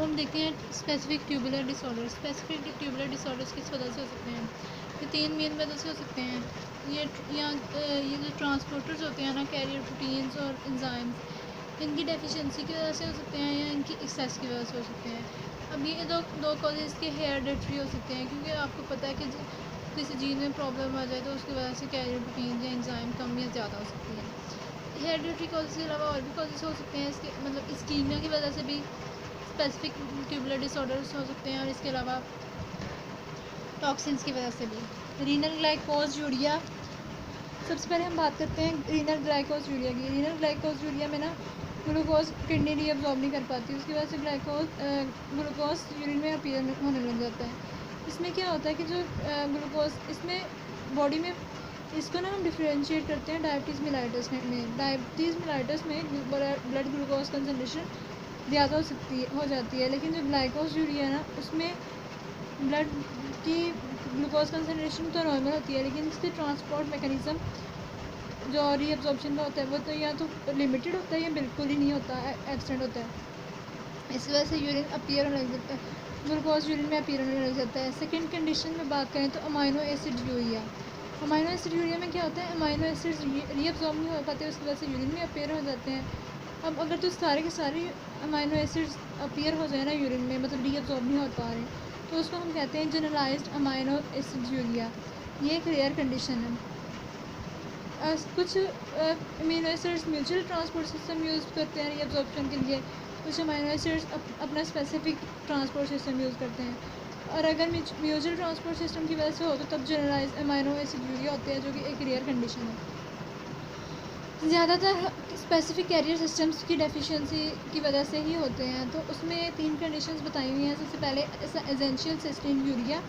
वो हम देखते हैं specific tubular disorder. Specific tubular disorders किस वजह से हो सकते हैं? ये 3 मेन वजह से हो सकते हैं। ये जो ट्रांसपोर्टर्स होते हैं ना, कैरियर प्रोटीन्स और एंजाइम्स, इनकी डेफिशिएंसी की वजह से हो सकते हैं या इनकी एक्सेस की वजह से हो सकते हैं। अब ये दो कॉजेज़ के हेरिडिटरी हो सकते हैं, क्योंकि आपको पता है कि किसी जीन में प्रॉब्लम आ जाए तो उसकी वजह से कैरियर प्रोटीन या एंजाइम कम या ज़्यादा हो सकती है। हेरिडिटरी कॉजेज़ के अलावा और भी कॉजेज़ हो सकते हैं, इसके मतलब इस्कीमिया की वजह से भी स्पेसिफिक ट्यूबुलर डिसऑर्डर्स हो सकते हैं, और इसके अलावा टॉक्सिन्स की वजह से भी। रीनल ग्लाइकोजूरिया, सबसे पहले हम बात करते हैं रीनल ग्लाइकोजूरिया की। रीनल ग्लाइकोजूरिया में ना ग्लूकोज किडनी रीअब्जॉर्ब नहीं कर पाती, उसकी वजह से ग्लूकोज यूरिन में अपीयर होने लग जाता है। इसमें क्या होता है कि जो ग्लूकोज इसमें बॉडी में, इसको ना हम डिफ्रेंशिएट करते हैं डायबिटीज़ मेलाइटस में। डायबिटीज़ मेलाइटस में ब्लड ग्लूकोज कंसनट्रेशन ज़्यादा हो जाती है, लेकिन जो ग्लाइकोजूरिया है ना, उसमें ब्लड की ग्लूकोज कंसनट्रेशन तो नॉर्मल होती है, लेकिन इसके ट्रांसपोर्ट मैकेनिज़्म जो रीअब्जॉर्प्शन का होता है वो तो या तो लिमिटेड होता है या बिल्कुल ही नहीं होता, एब्सेंट होता है। इस वजह से यूरिन अपीयर होने लग जाता है, ग्लूकोज यूरिन में अपीयर होने लग जाता है। सेकेंड कंडीशन में बात करें तो amino acid urea. Amino acid urea में क्या होता है, अमाइनो एसिड्स रीअब्जॉर्ब नहीं हो पाते, उसकी वजह से यूरिन में अपीयर हो जाते हैं। अब अगर तो सारे के सारे अमाइनो एसिड्स अपीयर हो जाए ना यूरिन में, मतलब रीअब्जॉर्ब नहीं हो पा रहे, तो उसको हम कहते हैं जनरलाइज्ड अमाइनो एसिड यूरिया। ये एक रेयर कंडीशन है। कुछ amino acids mutual transport system use करते हैं रीअब्जॉर्प्शन के लिए, कुछ अमीनो एसिड्स अपना स्पेसिफिक ट्रांसपोर्ट सिस्टम यूज़ करते हैं। और अगर म्यूचुअल ट्रांसपोर्ट सिस्टम की वजह से हो तो तब जनरलाइज अमीनो एसिड यूरिया होते हैं, जो कि एक रेयर कंडीशन है। ज़्यादातर स्पेसिफिक कैरियर सिस्टम्स की डेफिशिएंसी की वजह से ही होते हैं। तो उसमें 3 कंडीशंस बताई हुई हैं। सबसे पहले एसेंशियल सिस्टीन यूरिया,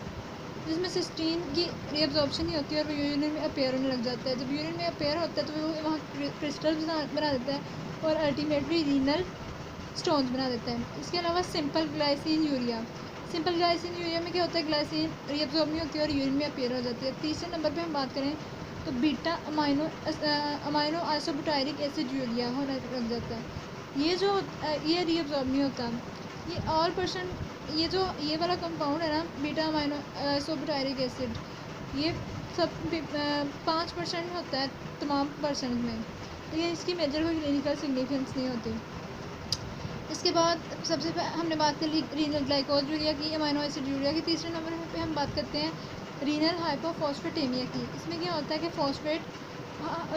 जिसमें सिस्टीन की रीअब्जॉर्प्शन नहीं होती है और वो यूरिन में अपीयर होने लग जाता है। जब यूरिन में अपीयर होता है तो वो वहाँ क्रिस्टल बना देता है और अल्टीमेटली रीनल स्टोन्स बना देता है। इसके अलावा simple glycine urea. Simple glycine urea में क्या होता है, ग्लाइसिन रीअब्जॉर्ब नहीं होती है और यूरिन में अपीयर हो जाती है। तीसरे नंबर पे हम बात करें तो बीटा अमाइनो आइसोब्यूटाइरिक एसिड यूरिया होने लग जाता है। ये रीअब्जॉर्ब नहीं होता। ये वाला कंपाउंड है ना, बीटा अमाइनो आइसोब्यूटाइरिक एसिड, ये सब 5% होता है तमाम परसेंट में, लेकिन इसकी मेजर कोई क्लिनिकल सिग्निफिकेंस नहीं होती। इसके बाद हमने बात कर ली रीनल ग्लाइकोजूरिया की, अमाइनो एसिड यूरिया की। तीसरे नंबर पे हम बात करते हैं रीनल हाइपोफॉस्फेटेमिया की। इसमें क्या होता है कि फॉस्फेट,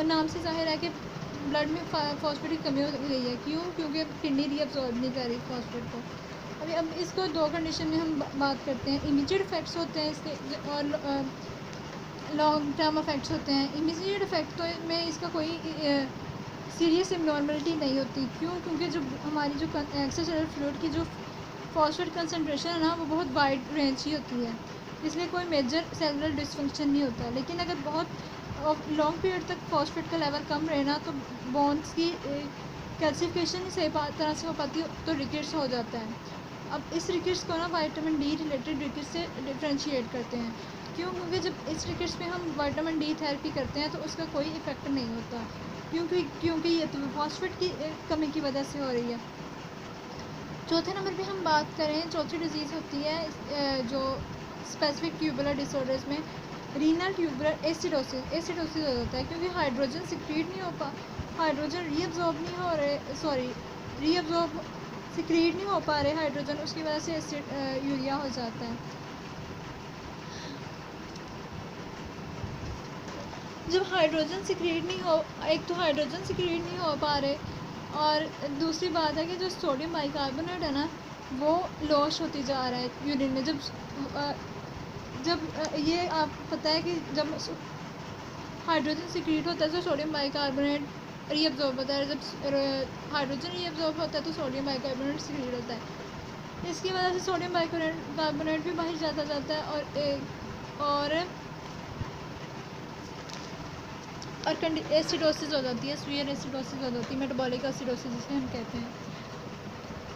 नाम से जाहिर है कि ब्लड में फॉस्फेट की कमी हो गई है। क्योंकि किडनी रीअब्सॉर्ब नहीं कर रही फॉस्फेट को। अब इसको 2 कंडीशन में हम बात करते हैं। इमीडिएट इफेक्ट्स होते हैं इसके और लॉन्ग टर्म इफेक्ट्स होते हैं। इमीडिएट इफेक्ट तो में इसका कोई सीरियस इबनॉर्मलिटी नहीं होती। क्योंकि जो हमारी जो एक्स्ट्रासेलुलर फ्लूइड की जो फॉस्फेट कंसनट्रेशन है ना, वो बहुत वाइड रेंज की होती है, इसलिए कोई मेजर सेलुलर डिसफंक्शन नहीं होता। लेकिन अगर बहुत लॉन्ग पीरियड तक फॉस्फेट का लेवल कम रहे ना, तो बोन्स की कैल्सिफिकेशन नहीं सही तरह से हो पाती, तो रिकेट्स हो जाता है। अब इस रिकेट्स को ना विटामिन डी रिलेटेड रिकेट्स से डिफ्रेंशिएट करते हैं। क्योंकि जब इस रिकेट्स में हम विटामिन डी थेरेपी करते हैं तो उसका कोई इफेक्ट नहीं होता, क्योंकि ये तो फॉस्फेट की कमी की वजह से हो रही है। चौथे नंबर पे हम बात करें, चौथी डिजीज़ होती है जो स्पेसिफिक ट्यूबुलर डिसऑर्डर्स में रीनल ट्यूबुलर एसिडोसिस हो जाता है, क्योंकि हाइड्रोजन सिक्रीट नहीं हो हाइड्रोजन रीअब्जॉर्ब सिक्रीट नहीं हो पा रहे हाइड्रोजन, उसकी वजह से एसिड यूरिया हो जाता है। जब हाइड्रोजन सिक्रीट नहीं हो, एक तो हाइड्रोजन सिक्रीट नहीं हो पा रहे, और दूसरी बात है कि जो सोडियम बाइकार्बोनेट है ना, वो लॉस होती जा रहा है यूरिन में। जब ये आपको पता है कि जब हाइड्रोजन सिक्रीट होता है तो सोडियम बाइकार्बोनेट रीअब्जॉर्ब होता है। जब हाइड्रोजन रीअब्जॉर्ब होता है तो सोडियम बाइकार्बोनेट सिक्रीट होता है। इसकी वजह से सोडियम बाइकार्बोनेट भी बाहर जाता है और एसिडोसिस हो जाती है, सीवियर एसिडोसिस हो जाती है, मेटाबॉलिक एसिडोसिस जिसे हम कहते हैं।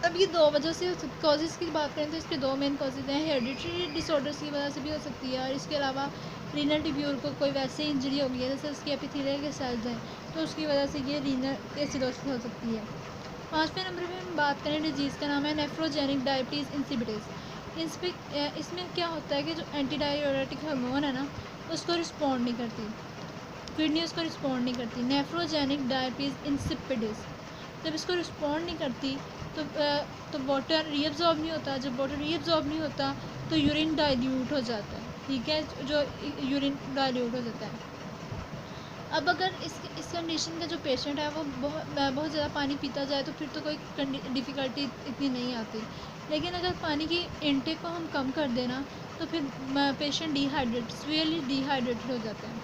अब ये 2 वजह से कॉजेज़ की बात करें तो इसके 2 मेन कॉजेज़ हैं। हेरिडिटरी डिसऑर्डर्स की वजह से भी हो सकती है, और इसके अलावा रीनल ट्यूब्यूल को कोई वैसे इंजरी हो गई है, जैसे उसके एपिथेलियल के सेल्स हैं, तो उसकी वजह से ये रीनल एसिडोसिस हो सकती है। 5वें नंबर पे हम बात करें डिजीज़ का नाम है नेफ्रोजेनिक डायबिटीज़ इंसिपिडिस। इसमें क्या होता है कि जो एंटी डाययूरेटिक हार्मोन है ना, उसको रिस्पॉन्ड नहीं करती, किडनी उसको रिस्पॉन्ड नहीं करती। नेफ्रोजेनिक डायबिटीज़ इंसिपिडिस जब इसको रिस्पॉन्ड नहीं करती तो वाटर रीअब्जॉर्ब नहीं होता। जब वाटर रीअब्जॉर्ब नहीं होता तो यूरिन डाइल्यूट हो जाता है, ठीक है, जो यूरिन डाइल्यूट हो जाता है। अब अगर इस कंडीशन का जो पेशेंट है वो बहुत ज़्यादा पानी पीता जाए तो फिर तो कोई डिफ़िकल्टी इतनी नहीं आती, लेकिन अगर पानी की इनटेक को हम कम कर देना तो फिर पेशेंट सीवियरली डिहाइड्रेटेड हो जाता है।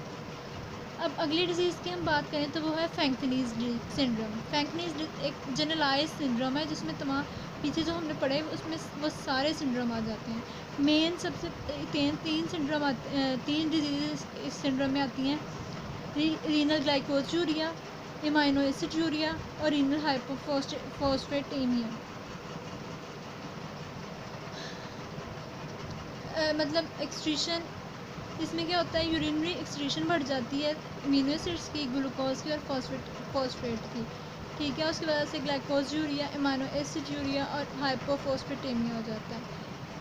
अब अगली डिज़ीज़ की हम बात करें तो वो है फैंकनीज़ सिंड्रोम। फैंकनीज़ एक जनरलाइज सिंड्रोम है जिसमें तमाम पीछे जो हमने पढ़े उसमें वो सारे सिंड्रोम आ जाते हैं। मेन सबसे तीन डिजीज़ इस सिंड्रोम में आती हैं: रीनल ग्लाइकोजूरिया, एमाइनो एसिड यूरिया और रीनल हाइपोफॉस्फेटेमिया। मतलब एक्सक्रीशन, इसमें क्या होता है, यूरिनरी एक्सक्रीशन बढ़ जाती है अमीनो एसिड्स की, ग्लूकोज की और फॉस्फेट की, ठीक है। उसकी वजह से ग्लाइकोज यूरिया, एमाइनो एसिड यूरिया और हाइपोफॉस्फेटेमिया हो जाता है।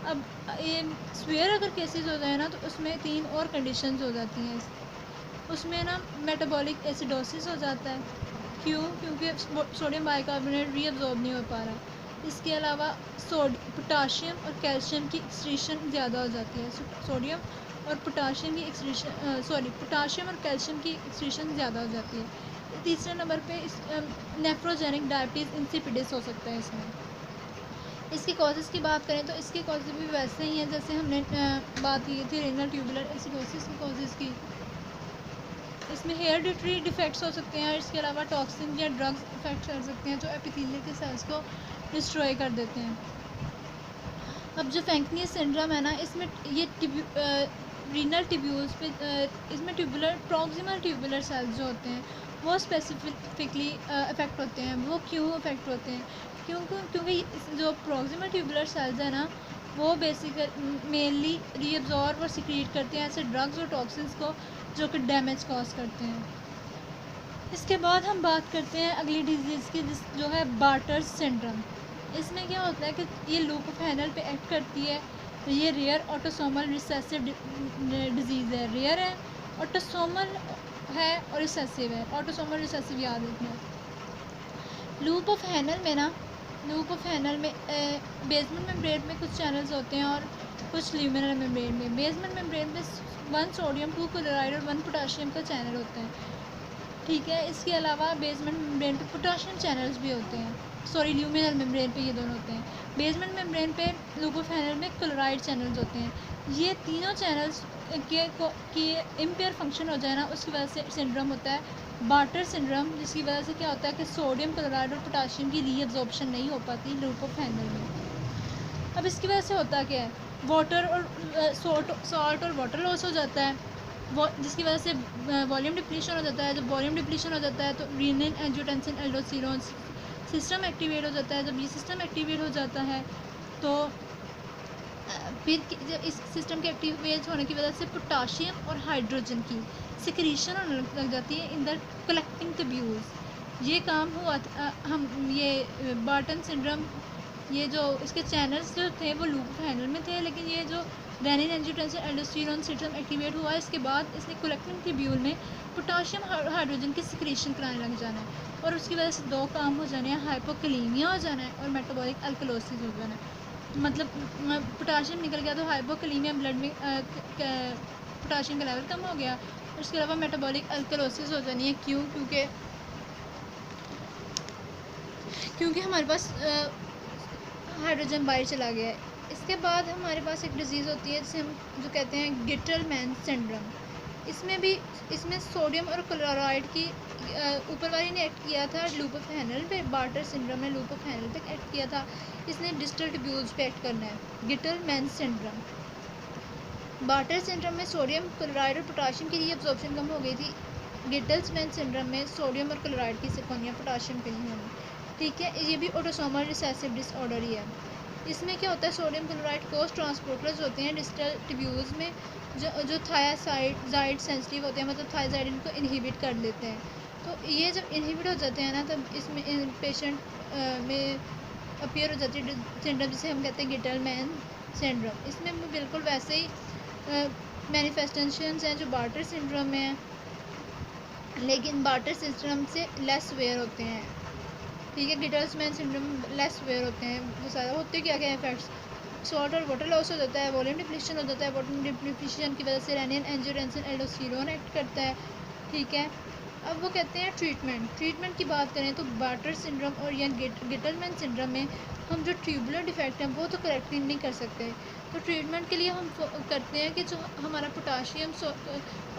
अब ये स्वेयर अगर केसेस होता है ना तो उसमें 3 और कंडीशंस हो जाती हैं। उसमें ना मेटाबॉलिक एसिडोसिस हो जाता है। क्योंकि सोडियम बाइकार्बोनेट रीअब्जॉर्ब नहीं हो पा रहा। इसके अलावा पोटाशियम और कैल्शियम की एक्सक्रीशन ज़्यादा हो जाती है। पोटाशियम और कैल्शियम की एक्सक्रीशन ज़्यादा हो जाती है। तीसरे नंबर पे इस नेफ्रोजेनिक डायबिटीज़ इंसिपिडिस हो सकता है। इसके कॉजेज़ की बात करें तो इसके कॉजेज़ भी वैसे ही हैं जैसे हमने बात की थी रेनल ट्यूबुलर एसिडोसिस के कॉजेज़ की। इसमें हेरिडिटरी डिफेक्ट्स हो सकते हैं। इसके अलावा टॉक्सिन या ड्रग्स इफेक्ट कर सकते हैं जो एपिथेलियल के सेल्स को डिस्ट्रॉय कर देते हैं। अब जो फैंकनी सिंड्रोम है ना, इसमें ये रीनल ट्यूब्यूल्स पे इसमें प्रॉक्सिमल ट्यूबुलर सेल्स जो होते हैं वो स्पेसिफिकली अफेक्ट होते हैं। वो क्यों अफेक्ट होते हैं? क्योंकि जो प्रॉक्सिमल ट्यूबुलर सेल्स है ना, वो बेसिकली मेनली रीअब्जॉर्ब और सिक्रीट करते हैं ऐसे ड्रग्स और टॉक्सिन्स को जो कि डैमेज कॉज करते हैं। इसके बाद हम बात करते हैं अगली डिजीज़ की जो है बार्टर्स सिंड्रोम। इसमें क्या होता है कि ये लूप ऑफ हैनल पे एक्ट करती है। ये रेयर ऑटोसोमल रिसेसिव डिजीज़ है। रेयर है, ऑटोसोमल है और रिसेसिव है। ऑटोसोमल रिसेसिव याद रखना। लूप ऑफ हैनल में बेसमेंट मेम्ब्रेन में कुछ चैनल्स होते हैं और कुछ ल्यूमिनल मेम्ब्रेन में। बेसमेंट मेम्ब्रेन में 1 सोडियम 2 क्लोराइड और 1 पोटाशियम का चैनल होता है, ठीक है। इसके अलावा बेसमेंट मेम्ब्रेन पे पोटाशियम चैनल्स भी होते हैं, ल्यूमिनल मेम्ब्रेन पे ये दोनों होते हैं। बेसमेंट मेम्ब्रेन पे लूप ऑफ हैनल में क्लोराइड चैनल्स होते हैं। ये तीनों चैनल्स के इम्पेयर फंक्शन हो जाए ना, उसकी वजह से सिंड्रोम होता है बार्टर सिंड्रोम, जिसकी वजह से क्या होता है कि सोडियम क्लोराइड और पोटाशियम की रीअब्जॉर्प्शन नहीं हो पाती लूप ऑफ हैनल में। अब इसकी वजह से होता क्या है, वाटर और सॉल्ट और वाटर लॉस हो जाता है, जिसकी वजह से वॉल्यूम डिप्लीशन हो जाता है। जब वॉल्यूम डिप्लीशन हो जाता है तो रीनिन एंजियोटेंसिन एल्डोस्टेरोन सिस्टम एक्टिवेट हो जाता है। जब ये सिस्टम एक्टिवेट हो जाता है तो फिर इस सिस्टम के एक्टिवेट होने की वजह से पोटाशियम और हाइड्रोजन की सिक्रीशन होने लग जाती है इन द कलेक्टिंग ट्यूब्यूल्स। ये काम हुआ ये बार्टन सिंड्रोम, ये जो इसके चैनल्स जो थे वो लूप हैनल में थे, लेकिन ये जो renin angiotensin aldosterone system activate हुआ इसके बाद इसने कलेक्टिंग ट्यूब्यूल में पोटाशियम हाइड्रोजन की सिक्रीशन कराने लग जाना है और उसकी वजह से 2 काम हो जाने हैं, हाइपोकलीमिया हो जाना है और मेटाबॉलिक अल्कलोसिस हो जाना है। मतलब पोटाशियम निकल गया तो हाइपोकलीमिया, ब्लड में पोटाशियम का लेवल कम हो गया। उसके अलावा मेटाबॉलिक अल्कलोसिस हो जानी है। क्योंकि हमारे पास हाइड्रोजन बाहर चला गया है। इसके बाद हमारे पास एक डिज़ीज़ होती है जिसे हम जो कहते हैं गिटलमैन सिंड्रोम। इसमें सोडियम और क्लोराइड की ऊपर वाली ने एक्ट किया था लूप ऑफ हैनल पे, बार्टर सिंड्रोम ने लूप ऑफ हैनल पे एक्ट किया था, इसने डिस्टल ट्यूब्यूल्स पे एक्ट करना है। गिटलमैन सिंड्रोम, बार्टर सिंड्रोम में सोडियम क्लोराइड और पोटाशियम की रीअब्जॉर्प्शन कम हो गई थी। गिटलमैन सिंड्रोम में सोडियम और क्लोराइड की सिर्फ पोटाशियम की नहीं होनी, ठीक है। ये भी ऑटोसोमल रिसेसिव डिसऑर्डर ही है। इसमें क्या होता है, सोडियम क्लोराइड कोस ट्रांसपोर्टर्स होते हैं डिस्टल ट्यूब्यूल्स में जो थायाजाइड सेंसिटिव होते हैं, मतलब थायाजाइड इनको इनहिबिट कर लेते हैं। तो ये जब इनहिबिट हो जाते हैं ना तब इसमें पेशेंट में अपीयर हो जाती है सिंड्रोम, जिसे हम कहते हैं गिटलमैन सिंड्रोम। इसमें बिल्कुल वैसे ही मैनिफेस्टेशंस हैं जो बार्टर सिंड्रोम में हैं, लेकिन बार्टर सिंड्रोम से लेस वेयर होते हैं। ठीक है, गिटलमैन सिंड्रोम लेस वेयर होते हैं। वो सारा होते क्या क्या इफेक्ट्स, सॉल्ट और वाटर लॉस हो जाता है, वॉल्यूम डिप्लीशन हो जाता है, वॉल्यूम डिप्लीशन की वजह से रेनिन एंजियोटेंसिन एल्डोस्टेरोन एक्ट करता है। ठीक है, अब वो कहते हैं ट्रीटमेंट की बात करें तो बार्टर सिंड्रोम और या गिटलमैन सिंड्रोम में हम जो ट्यूबुलर डिफेक्ट हैं वो तो करेक्टली नहीं कर सकते। तो ट्रीटमेंट के लिए हम करते हैं कि जो हमारा पोटाशियम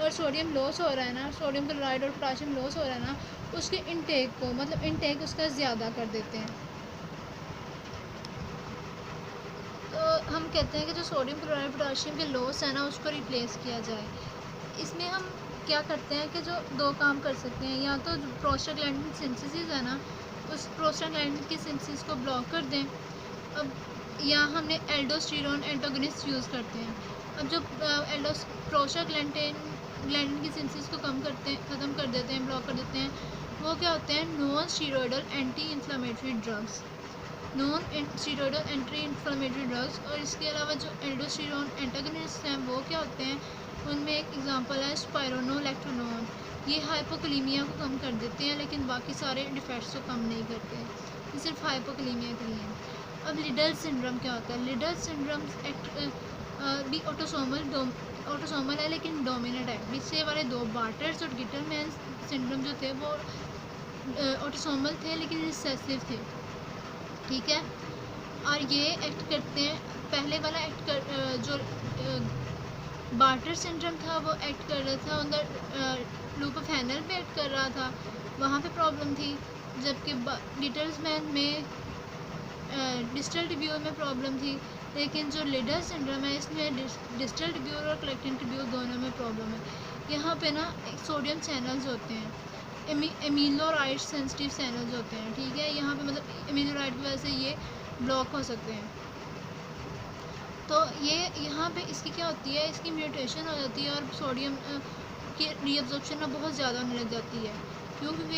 और सोडियम लॉस हो रहा है ना, सोडियम क्लोराइड और पोटाशियम लॉस हो रहा है ना, उसके इनटेक को मतलब इनटेक उसका ज़्यादा कर देते हैं। तो हम कहते हैं कि जो सोडियम क्लोराइड पोटाशियम के लॉस है ना उसको रिप्लेस किया जाए। इसमें हम क्या करते हैं कि जो दो काम कर सकते हैं, या तो प्रोस्टाग्लैंडिन सिंथेसिस है ना, उस प्रोस्टाग्लैंडिन की सिंथेसिस को ब्लॉक कर दें। अब या हमने एल्डोस्टेरोन एंटागोनिस्ट यूज़ करते हैं। अब जो प्रोस्टाग्लैंडिन की सिंथेसिस को ख़त्म कर देते हैं, ब्लॉक कर देते हैं, वो क्या होते हैं, non steroidal anti inflammatory drugs, और इसके अलावा जो एल्डोस्टेरोन एंटागोनिस्ट हैं वो क्या होते हैं, उनमें एक एग्जांपल है स्पाइरोनोलैक्टोनोन। ये हाइपोकलीमिया को कम कर देते हैं, लेकिन बाकी सारे डिफेक्ट्स को कम नहीं करते, ये सिर्फ हाइपोकलीमिया के लिए। अब लिडल सिंड्रोम क्या होता है, लिडल सिंड्रोम भी ऑटोसोमल है लेकिन डोमिनेंट है। पीछे वाले दो बार्टर्स और गिटलमैन सिंड्रोम जो थे वो ऑटोसोमल थे लेकिन रिसेसिव थे। ठीक है, और ये एक्ट करते हैं, पहले वाला जो बार्टर सिंड्रोम था वो एक्ट कर रहा था उधर लूप ऑफ हैनल पे एक्ट कर रहा था, वहाँ पे प्रॉब्लम थी, जबकि गिटलमैन में डिस्टल ट्यूब्यूल में प्रॉब्लम थी। लेकिन जो लिडल सिंड्रोम है इसमें डिस्टल ट्यूब्यूल और कलेक्टिंग ट्यूब्यूल दोनों में प्रॉब्लम है। यहाँ पे ना सोडियम चैनल्स होते हैं, एमिलोराइड सेंसिटिव चैनल्स होते हैं। ठीक है, यहाँ पे मतलब एमिलोराइड की वजह से ये ब्लॉक हो सकते हैं। तो ये यहाँ पे इसकी क्या होती है, इसकी म्यूटेशन हो जाती है और सोडियम की रीअब्जॉर्प्शन ना बहुत ज़्यादा होने लग जाती है। क्यों, क्योंकि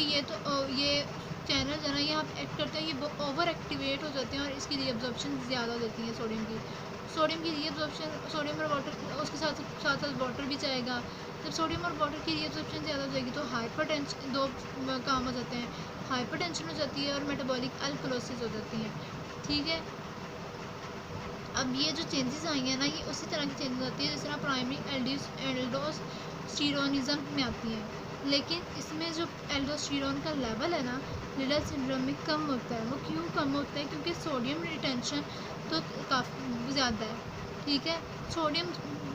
ये चैनल्स है ना यहाँ पे एक्ट करते हैं, ये ओवर एक्टिवेट हो जाते हैं और इसकी रीअब्जॉर्प्शन ज़्यादा हो जाती है सोडियम की रीअब्जॉर्प्शन, सोडियम और वाटर उसके साथ साथ वाटर भी जाएगा। जब सोडियम और वाटर की रीअब्जॉर्प्शन ज़्यादा हो जाएगी तो हाइपरटेंशन, दो काम हो जाते हैं, हाइपरटेंशन हो जाती है और मेटाबॉलिक अल्कलोसिस हो जाती है। ठीक है, अब ये जो चेंजेस आई हैं ना ये उसी तरह की चेंजेस आती है जिस तरह प्राइमरी एल्डोस्टेरोनिज्म में आती हैं, लेकिन इसमें जो एल्डोस्टेरोन का लेवल है ना लिडल सिंड्रोम में कम होता है। वो क्यों कम होता है, क्योंकि सोडियम रिटेंशन तो काफ़ी ज़्यादा है। ठीक है, सोडियम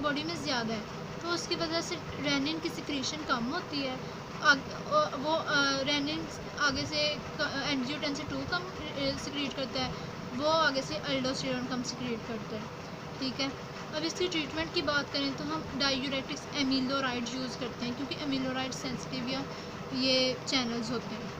बॉडी में ज़्यादा है तो उसकी वजह से रेनिन की सिक्रीशन कम होती है। वो रेनिन आगे से एंजियोटेंसिन 2 कम सिक्रीट करता है, वो आगे से एल्डोस्टेरोन कम सिक्रीट करता है। ठीक है, अब इसकी ट्रीटमेंट की बात करें तो हम डायूरेटिक्स एमिलोराइड यूज़ करते हैं, क्योंकि एमिलोराइड सेंसिटिव या ये चैनल्स होते हैं।